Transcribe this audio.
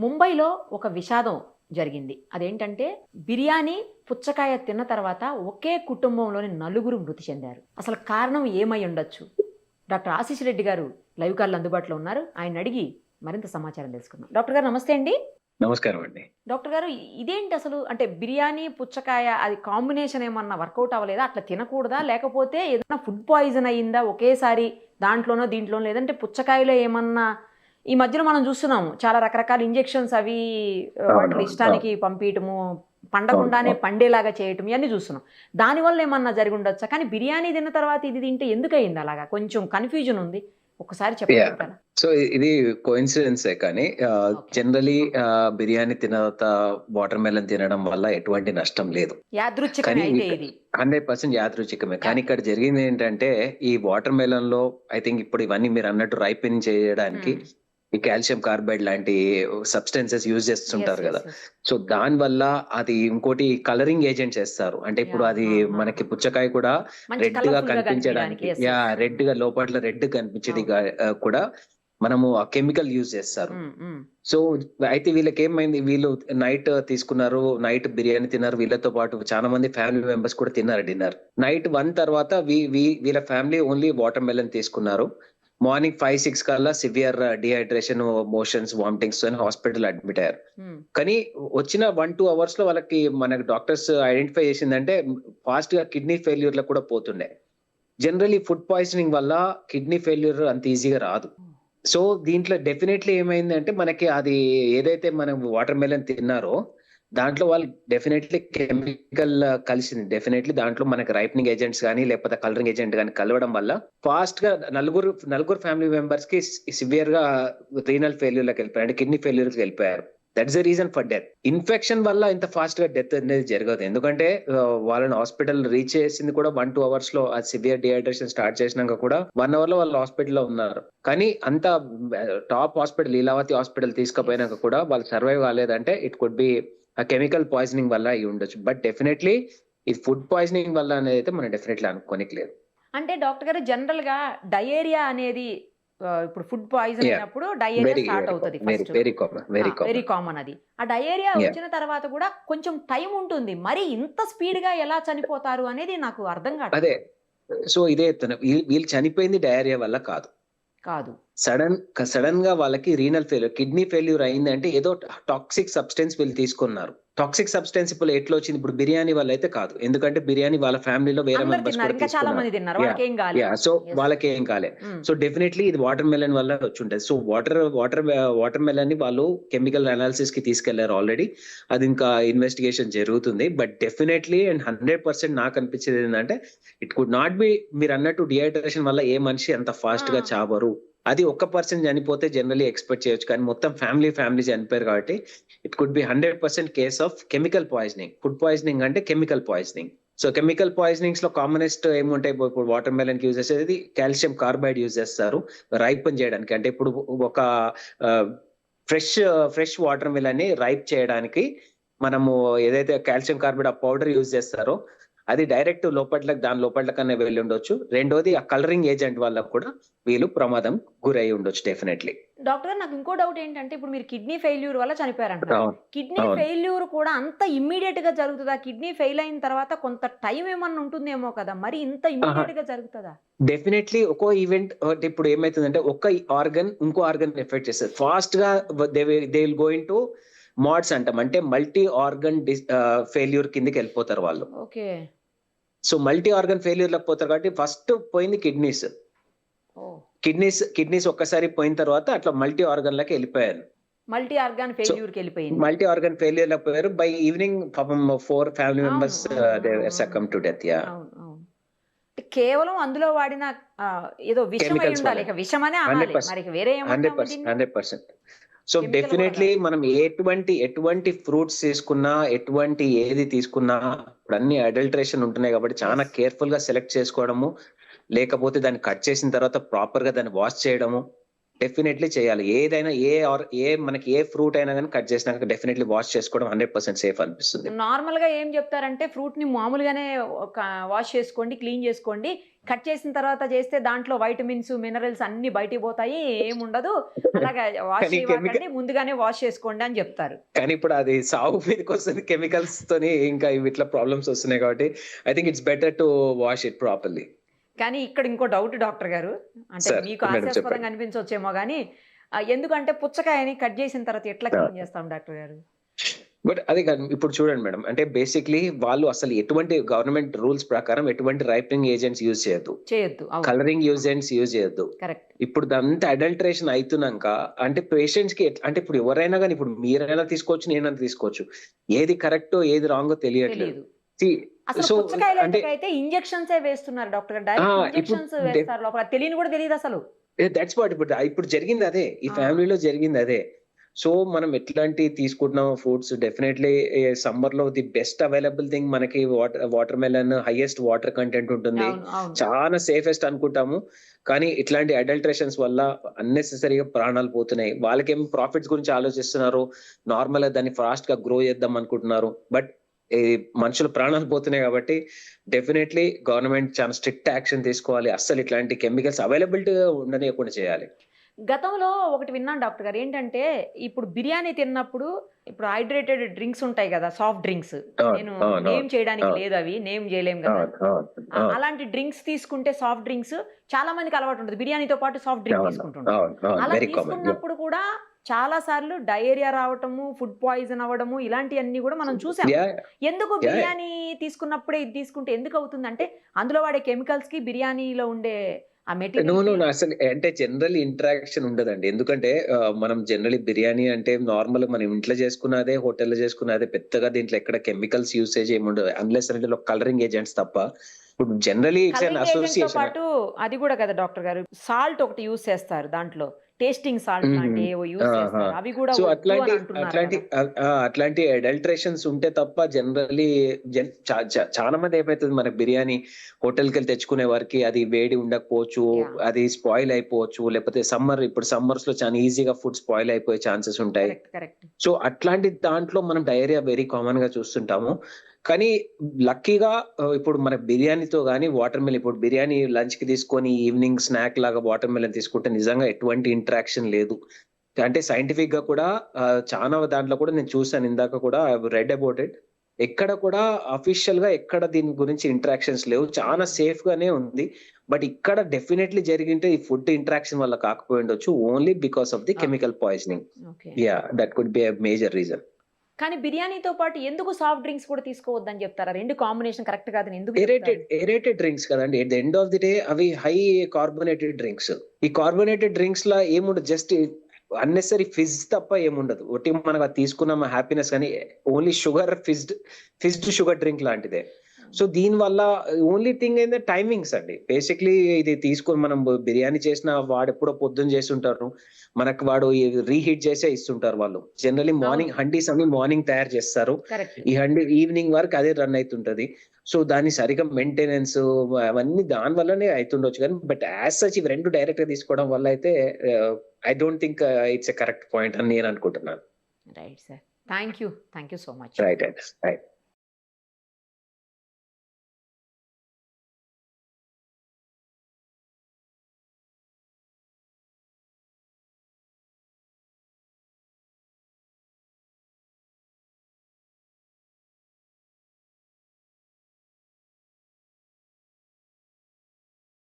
ముంబైలో ఒక విషాదం జరిగింది. అదేంటంటే బిర్యానీ, పుచ్చకాయ తిన్న తర్వాత ఒకే కుటుంబంలోని నలుగురు మృతి చెందారు. అసలు కారణం ఏమై ఉండొచ్చు? డాక్టర్ ఆశీష్ రెడ్డి గారు లైవ్ కాల్‌లో అందుబాటులో ఉన్నారు. ఆయన్ని అడిగి మరింత సమాచారం తెలుసుకుందాం. డాక్టర్ గారు నమస్తే అండి. నమస్కారం అండి. డాక్టర్ గారు ఇదేంటి అసలు? అంటే బిర్యానీ, పుచ్చకాయ అది కాంబినేషన్ ఏమన్నా వర్కౌట్ అవ్వలేదా? అట్లా తినకూడదా? లేకపోతే ఏదైనా ఫుడ్ పాయిజన్ అయిందా ఒకేసారి దాంట్లోనో, దీంట్లోనో? లేదంటే పుచ్చకాయలో ఏమన్నా ఈ మధ్యన మనం చూస్తున్నాము. చాలా రకరకాల ఇంజెక్షన్స్ అవి వాటిని అవునవును. ఇష్టానికి పంపియటము, అవును. పండకుండానే అవును. పండేలాగా చేయటం ఇయన్నీ చూస్తున్నాం. దానివల్ల ఏమన్నా జరిగుండొచ్చా? కానీ బిర్యానీ తిన్న తర్వాత ఇది తింటే ఎందుకయింది అలాగా? కొంచెం కన్‌ఫ్యూజన్ ఉంది. ఒక్కసారి యాహ్! చెప్పగలుగుతారా? సో, ఇది కోయిన్సిడెన్సే కానీ ఓకే. జనరల్లీ బిర్యానీ తిన్న తర్వాత వాటర్ మెలన్ తినడం వల్ల ఎటువంటి నష్టం లేదు. యాదృచ్ఛికమే కానీ అయితే ఇది. 100% యాదృచ్ఛికమే. కానీ ఇక్కడ యాదృచ్ఛికం. జరిగిందేంటంటే, ఈ వాటర్ మెలన్‌లో ఐ థింక్ ఇప్పుడు ఇవన్నీ మీరన్నట్టు రైపెన్ చేయడానికి హ్మ్. ఈ కాల్షియం కార్బైడ్ లాంటి సబ్స్టెన్సెస్ యూజ్ యెస్. చేస్తుంటారు యెస్. గదా! యెస్. సో, దానివల్ల అది ఇంకోటి కలరింగ్ ఏజెంట్స్ ఏస్తారు. అంటే ఇప్పుడు యాహ్! అది ఆ! ఆ! మనకి పుచ్చకాయ కూడా మంచి రెడ్‌గా కలర్‌ఫుల్‌గా కనిపియడానికి. కనిపించడానికి యెస్. యెస్. రెడ్‌గా లోపట్ల రెడ్ కనిపించేదిగా అవును. కూడా మనము ఆ కెమికల్ యూజ్ చేస్తారు. హ్మ్. హ్మ్. సో, అయితే వీళ్ళకేమైంది వీళ్ళు నైట్ తీసుకున్నారు. నైట్ బిర్యానీ తిన్నారు. వీళ్ళతో పాటు చాలా మంది ఫ్యామిలీ మెంబర్స్ కూడా తిన్నారు డిన్నర్. నైట్ 1 తర్వాత వీళ్ళ ఫ్యామిలీ ఓన్లీ వాటర్ మెలన్ తీసుకున్నారు. మార్నింగ్ 5, 6 కల్లా సివియర్ డీహైడ్రేషన్, మోషన్స్, వామిటింగ్స్‌తోని హాస్పిటల్ అడ్మిట్ అయ్యారు. హ్మ్. కానీ వచ్చిన 1, 2 అవర్స్‌లో వాళ్ళకి మనకి డాక్టర్స్ ఐడెంటిఫై చేసిందంటే ఫాస్ట్‌గా కిడ్నీ ఫెయిల్యూర్‌లకు కూడా పోతుండే. జనరల్లీ ఫుడ్ పాయిజనింగ్ వల్ల కిడ్నీ ఫెయిల్యూర్ అంత ఈజీగా రాదు. సో, దీంట్లో డెఫినైట్‌లీ ఏమైందంటే మనకి అది ఏదైతే మనం వాటర్ మెలన్ తిన్నారో, దాంట్లో వాళ్ళు డెఫినైట్‌లీ కెమికల్ కలిసింది. డెఫినైట్‌లీ దాంట్లో మనకి రైపెనింగ్ ఏజెంట్స్ గాని, లేకపోతే కలరింగ్ ఏజెంట్ గాని కలవడం వల్ల ఫాస్ట్‌గా నలుగురు ఫ్యామిలీ మెంబర్స్‌కి సివియర్‌గా రీనల్ ఫెయిల్యూర్‌లోకెళ్ళిపోయారు. అంటే కిడ్నీ ఫెయిల్యూర్‌కెళ్ళిపోయారు. That's the reason for death. Infection వల్ల ఇంత ఫాస్ట్‌గా డెత్ అనేది జరగదు. ఎందుకంటే వాళ్ళని హాస్పిటల్ రీచ్ చేసింది కూడా 1, 2 అవర్స్‌లో ఆ సివియర్ డీహైడ్రేషన్ స్టార్ట్ చేసినాక కూడా 1 అవర్‌లో వాళ్ళు హాస్పిటల్‌లో ఉన్నారు. కానీ అంత top hospital Lilavati hospital yes. తీసుకుపోయినాక కూడా వాళ్ళు సర్వైవ్ కాలేదంటే it could be a chemical poisoning వల్ల అయ్యుండొచ్చు. బట్ డెఫినైట్‌లీ ఇది ఫుడ్ పాయిజనింగ్ వల్ల అనేదైతే మనం డెఫినైట్‌లీ అనుకోనికి లేదు. అంటే డాక్టర్ గారు జనరల్‌గా డయేరియా అనేది ఇప్పుడు ఫుడ్ పాయిజన్ యాహ్! అయినప్పుడు డయేరియా వెరీ స్టార్ట్ వెరీ అవుతది వెరీ ఫస్ట్. Very common. ఆ! Very very common. కామన్ అది. ఆ డయేరియా యాహ్! వచ్చిన తర్వాత కూడా కొంచెం టైం ఉంటుంది. మరి ఇంత స్పీడ్‌గా ఎలా చనిపోతారు అనేది నాకు అర్థం అదే. కావట్లేదు. సో, ఇదే చెప్తున్నా. వీళ్ళు చనిపోయింది డయేరియా వల్ల కాదు. కాదు. సడెన్‌గా వాళ్ళకి రీనల్ ఫెయిల్యూర్, కిడ్నీ ఫెయిల్యూర్ అయిందంటే ఏదో టాక్సిక్ సబ్స్టెన్స్ వీళ్ళు తీసుకున్నారు. టాక్సిక్ సబ్స్టెన్స్ ఇప్పుడు ఎట్లొచ్చింది? ఇప్పుడు బిర్యానీ వల్ల అయితే కాదు. ఎందుకంటే బిర్యానీ వాళ్ళ ఫ్యామిలీలో వేరే అందరూ మెంబర్స్ తిన్నారు. కూడా ఇంకా చాలా తీసుకున్నారు. మంది తిన్నారు. యాహ్! వాళ్ళకేం గాలే. యాహ్! So, yes. వాళ్ళకేం కాలే. హ్మ్. సో, డెఫినైట్‌లీ ఇది వాటర్ మెలన్ వల్ల వచ్చుంటది. సో, వాటర్ మెలన్‌ని వాళ్ళు కెమికల్ అనాలిసిస్‌కి తీసుకెళ్లారు ఆల్రెడీ. అది ఇంకా ఇన్వెస్టిగేషన్ జరుగుతుంది. బట్ డెఫినైట్‌లీ అండ్ 100% నాకనిపించేది ఏందంటే ఇట్ కుడ్ నాట్ బి మీరన్నట్టు డీహైడ్రేషన్ వల్ల ఏ మనిషి అంత ఆ! ఫాస్ట్‌గా చావరు. అది ఒక్క పర్సన్ చనిపోతే జనరల్లీ ఎక్స్‌పెక్ట్ చేయొచ్చు. కానీ మొత్తం ఫ్యామిలీ చనిపోయారు కాబట్టి it could be 100% case of chemical poisoning. Food poisoning అంటే కెమికల్ పాయిజనింగ్. సో, కెమికల్ పాయిజనింగ్స్‌లో కామనెస్ట్ ఏముంటాయి? ఇప్పుడు వాటర్ మెలన్‌కి యూజ్ చేసేది కాల్షియం కార్బైడ్ యూజ్ చేస్తారు. రైపెన్ చేయడానికి. అంటే ఇప్పుడు ఒక ఆహ్, ఫ్రెష్ ఫ్రెష్ వాటర్ మెలన్‌ని రైప్ చేయడానికి మనము ఏదైతే కాల్షియం కార్బైడ్ ఆ పౌడర్ యూజ్ చేస్తారో అది డైరెక్ట్ దాని లోపట్లకనే వెళ్ళుండొచ్చు. రెండోది ఆ కలరింగ్ ఏజెంట్ వల్ల కూడా వీళ్ళు ప్రమాదం గురై ఉండొచ్చు డెఫినైట్‌లీ. డాక్టర్ గారు నాకు ఇంకో డౌట్ ఏంటంటే ఇప్పుడు మీరు కిడ్నీ ఫెయిల్యూర్ వల్ల చనిపోయారంటున్నారు. అవును. కిడ్నీ అవును. ఫెయిల్యూర్ కూడా అంత ఇమ్మీడియేట్‌గా జరుగుతదా? కిడ్నీ ఫెయిల్ అయిన తర్వాత కొంత టైం ఏమన్నా ఉంటుందేమో కదా! మరి ఇంత ఆహా! ఇమ్మీడియేట్‌గా జరుగుతదా? డెఫినైట్‌లీ ఒక్కో ఈవెంట్ అంటే ఇప్పుడు ఏమైతుందంటే ఒక్క ఆర్గన్ ఇంకో ఆర్గన్ ఎఫెక్ట్ చేస్తది. ఫాస్ట్‌గా they will go into mods అంటాం. అంటే మల్టీ ఆర్గన్ ఫెయిల్యూర్ కిందకెళ్ళిపోతారు వాళ్ళు. ఓకే. సో, మల్టీ ఆర్గన్ ఫెయిల్యూర్‌లోకి పోతారు కాబట్టి ఫస్ట్ పోయింది కిడ్నీస్. ఓహ్! కిడ్నీస్ ఒక్కసారి పోయిన తర్వాత అట్లా మల్టీ ఆర్గన్‌లకి ఎళ్ళిపోయారు. మల్టీ ఆర్గాన్ సో, ఫెయిల్యూర్‌కెళ్ళిపోయింది. మల్టీ ఆర్గన్ ఫెయిల్యూర్‌లోకి పోయారు. బై ఈవెనింగ్ పాపం 4 ఫ్యామిలీ అవును. మెంబర్స్ అవును. దే అవును. అవును. సక్కమ్ టు డెత్. యాహ్! అవును. అవును. అంటే కేవలం అందులో వాడిన ఏదో విషమై కెమికల్స్ ఉండాలి. వల్లే. ఇక విషమనే అనాలి. 100%. మరి ఇక వేరే ఏమంటాము 100%. దీన్ని? 100%. సో, కెమికల్ గూడా డెఫినైట్‌లీ కాదు. మనం ఎటువంటి ఫ్రూట్స్ తీసుకున్నా, ఎటువంటి ఏది తీసుకున్నా ఇప్పుడన్నీ అడల్టరేషన్ ఉంటున్నాయి కాబట్టి చాలా యెస్. కేర్‌ఫుల్‌గా సెలెక్ట్ చేసుకోవడము, లేకపోతే దాన్ని కట్ చేసిన తర్వాత ప్రాపర్‌గా దాన్ని వాష్ చేయడము. డెఫినెట్లీ చేయాలి. ఏదైనా మనకి ఏ ఫ్రూట్ అయినా గాని కట్ చేసినాక డెఫినెట్లీ వాష్ చేసుకోవడం 100% సేఫ్ అనిపిస్తుంది. నార్మల్‌గా ఏం చెప్తారంటే ఫ్రూట్‌ని మామూలుగానే ఒక వాష్ చేసుకోండి, క్లీన్ చేసుకోండి. కట్ చేసిన తర్వాత చేస్తే దాంట్లో వైటమిన్స్, మినరల్స్ అన్నీ బయటికి పోతాయి. ఏముండదు. అలాగా వాష్ కానీ చేయమాకండి. ముందుగానే వాష్ చేసుకోండి అని చెప్తారు. కానీ ఇప్పుడు అది సాగు మీదకొస్తుంది కెమికల్స్ తోని ఇంకా ఇట్లా ప్రాబ్లమ్స్ వస్తున్నాయి కాబట్టి I think it's better to wash it properly. కానీ ఇక్కడ ఇంకో డౌట్ డాక్టర్ గారు. అంటే సార్ మీకు మేడం హాస్యాస్పదంగా చెప్పండి. అనిపించొచ్చేమో గానీ ఎందుకంటే పుచ్చకాయని కట్ చేసిన తర్వాత ఎట్లా ఆ! క్లీన్ చేస్తాం డాక్టర్ గారు? బట్ అదే కాదు ఇప్పుడు చూడండి మేడం. అంటే బేసిక్‌లీ వాళ్ళు అసలు ఎటువంటి గవర్నమెంట్ రూల్స్ ప్రకారం ఎటువంటి రైపెనింగ్ ఏజెంట్స్ యూజ్ చేయొద్దు. చేయొద్దు. అవును. కలరింగ్ ఏజెంట్స్ యూజ్ చేయొద్దు. కరెక్ట్. ఇప్పుడు ఇదంతా అడల్టరేషన్ అయితున్నంక అంటే పేషెంట్స్‌కి అంటే ఇప్పుడు ఎవరైనా గాని ఇప్పుడు మీరైనా తీసుకోవచ్చు, నేనైనా తీసుకోవచ్చు. ఏది కరెక్టో, ఏది రాంగో తెలియట్లేదు. తెలీదు. సీ అసలు సో అంటే పుచ్చకాయలకైతే ఇంజెక్షన్సే వేస్తున్నారు డాక్టర్ గారు. డైరెక్ట్ ఇప్పుడు ఇంజెక్షన్స్ వేస్తారు లోపల. తెలియని కూడా తెలీదసలు. దట్స్ వాట్ ఇప్పుడు జరిగింది అదే. ఈ ఆ! ఫ్యామిలీలో జరిగింది అదే. సో మనం ఎట్లాంటివి తీసుకుంటున్నామో ఫ్రూట్స్ డెఫినెట్‌లీ సమ్మర్‌లో ది బెస్ట్ అవైలబుల్ థింగ్ మనకి water melon highest water content ఉంటుంది. అవును. అవును. చాలా సేఫెస్ట్ అనుకుంటాము. కానీ ఇట్లాంటి అడల్టరేషన్స్ వల్ల అన్నెసెసరీగా ప్రాణాలు పోతున్నాయి. వాళ్ళకేమో ప్రాఫిట్స్ గురించి ఆలోచిస్తున్నారు. నార్మల్‌గా దాన్ని ఫాస్ట్‌గా గ్రో చేద్దాం అనుకుంటున్నారు. బట్ ఈ మనుషుల ప్రాణాలు పోతున్నాయి కాబట్టి డెఫినెట్‌లీ గవర్నమెంట్ చాలా స్ట్రిక్ట్ యాక్షన్ తీసుకోవాలి. అస్సలు ఇట్లాంటి కెమికల్స్ అవైలబిలిటీగా ఉండనీయకుండా చేయాలి. గతంలో ఒకటి విన్నాను డాక్టర్ గారు. ఏంటంటే ఇప్పుడు బిర్యానీ తిన్నప్పుడు ఇప్పుడు హైడ్రేటెడ్ డ్రింక్స్ ఉంటాయి గదా! Soft drinks. అవును. నేను అవును. నేమ్ చేయడానికి అవును. లేదవి. నేమ్ చేయలేం గదా! అవును. అవును. అవును. అలాంటి డ్రింక్స్ తీసుకుంటే సాఫ్ట్ డ్రింక్స్ చాలా మందికి అలవాటుంటది. బిర్యానీతో పాటు సాఫ్ట్ డ్రింక్ అవును. తీసుకుంటుంటారు. అవును. అవును. అలా వెరీ కామన్. తీసుకున్నప్పుడు కూడా చాలా సార్లు డయేరియా రావటము, ఫుడ్ పాయిజన్ అవ్వడము ఇలాంటియన్నీ గూడా మనం చూసాం. యాహ్! ఎందుకు యాహ్! బిర్యానీ తీసుకున్నప్పుడే ఇది తీసుకుంటే ఎందుకవుతుందంటే అందులో వాడే కెమికల్స్‌కి బిర్యానీలో ఉండే ఆ నో. మెటీరియల్‌కి అసలు అంటే జనరల్ ఇంటరాక్షన్ ఉండదండి. ఎందుకంటే మనం జనరల్లీ బిర్యానీ అంటే నార్మల్‌గా మనం ఇంట్లో చేసుకున్నదే, హోటల్‌లో చేసుకున్నదే పెద్దగా దీంట్లో ఎక్కడ కెమికల్స్ యూసేజ్ ఏమి ఉండదు. అన్లెస్ అందులో కలరింగ్ ఏజెంట్స్ తప్ప. ఇప్పుడు జనరల్లీ ఇట్స్ అన్ కలరింగ్ ఏజెంట్‌తో అసోసియేషన్. పాటు అది గూడా కదా డాక్టర్ గారు. సాల్ట్ ఒకటి యూజ్ చేస్తారు దాంట్లో. టేస్టింగ్ సాల్ట్ హ్మ్. లాంటివి ఏవో యూజ్ ఆహా! చేస్తారు. అవి గూడా సో వద్దు అని అంటున్నారు అట్లాంటి కదా! అట్లాంటి అడల్టరేషన్స్ ఉంటే తప్ప జనరల్లీ చాలా మంది ఏమైతది మన బిర్యానీ హోటల్‌కెళ్ళి తెచ్చుకునే వారికి అది వేడి ఉండకపోవచ్చు. యాహ్! అది స్పాయిల్ అయిపోవచ్చు. లేకపోతే ఇప్పుడు సమ్మర్స్‌లో చాలా ఈజీగా ఫుడ్ స్పాయిల్ అయిపోయే ఛాన్సెస్ ఉంటాయి. కరెక్ట్. కరెక్ట్. సో అట్లాంటి దాంట్లో మనం డయేరియా వెరీ కామన్‌గా చూస్తుంటాము. కానీ లక్కీగా ఇప్పుడు మన బిర్యానీతో గాని వాటర్ మిలన్ ఇప్పుడు బిర్యానీ లంచ్‌కి తీసుకొని ఈవినింగ్ స్నాక్ లాగా వాటర్ మిలన్ తీసుకుంటే నిజంగా ఎటువంటి ఇంటరాక్షన్ లేదు. అంటే సైంటిఫిక్‌గా కూడా చానా దాంట్లో కూడా నేను చూసాను ఇందాక కూడా I have read about it. ఎక్కడ కూడా అఫీషియల్‌గా ఎక్కడ దీని గురించి ఇంటరాక్షన్స్ లేవు. చాలా సేఫ్‌గానే ఉంది. బట్ ఇక్కడ డెఫినైట్‌లీ జరిగింటే ఈ ఫుడ్ ఇంటరాక్షన్ వల్ల కాకపోయుండొచ్చు. Only because of the okay. Chemical poisoning. Okay. Yeah! That could be a major reason. కానీ బిర్యానీతో పాటు ఎందుకు సాఫ్ట్ డ్రింక్స్ కూడా తీసుకోవద్దని చెప్తారా? 2 కాంబినేషన్ కరెక్ట్ కాదని ఎందుకు చెప్తారు? ఏరేటెడ్ డ్రింక్స్ కదండీ. At the end of the day అవి హై కార్బోనేటెడ్ డ్రింక్స్. ఈ కార్బోనేటెడ్ డ్రింక్స్‌లా ఏముండదు. జస్ట్ అన్నెసెసరీ ఫిజ్ తప్ప ఏముండదు. ఒట్టి మనకు అది తీసుకున్నామా హ్యాపీనెస్ గాని ఓన్లీ ఫిజ్డ్ షుగర్ డ్రింక్ లాంటిదే. సో దీనివల్ల ఓన్లీ థింగ్ ఏందంటే టైమింగ్స్ అండి. బేసిక్‌లీ ఇది తీసుకొని మనం బిర్యానీ చేసినా వాడెప్పుడో పొద్దున చేసుంటారు. మనకు వాడు రీహీట్ చేసే ఇస్తుంటారు వాళ్ళు. జనరల్లీ అవును. హండీస్ అన్ని మార్నింగ్ తయారు చేస్తారు. కరెక్ట్. ఈ హండీ ఈవినింగ్ వరకు అదే రన్ అయితుంటది. సో దాన్ని సరిగ్గా మెయింటెనెన్స్ అవన్నీ దాని వల్లనే అయితుండొచ్చు గానీ బట్ యాస్ సచ్ ఇవి 2 డైరెక్ట్‌గా తీసుకోవడం వల్ల అయితే I don't think it's a correct point అని నేను అనుకుంటున్నాను. Right sir. Thank you. Thank you so much. Right. Right.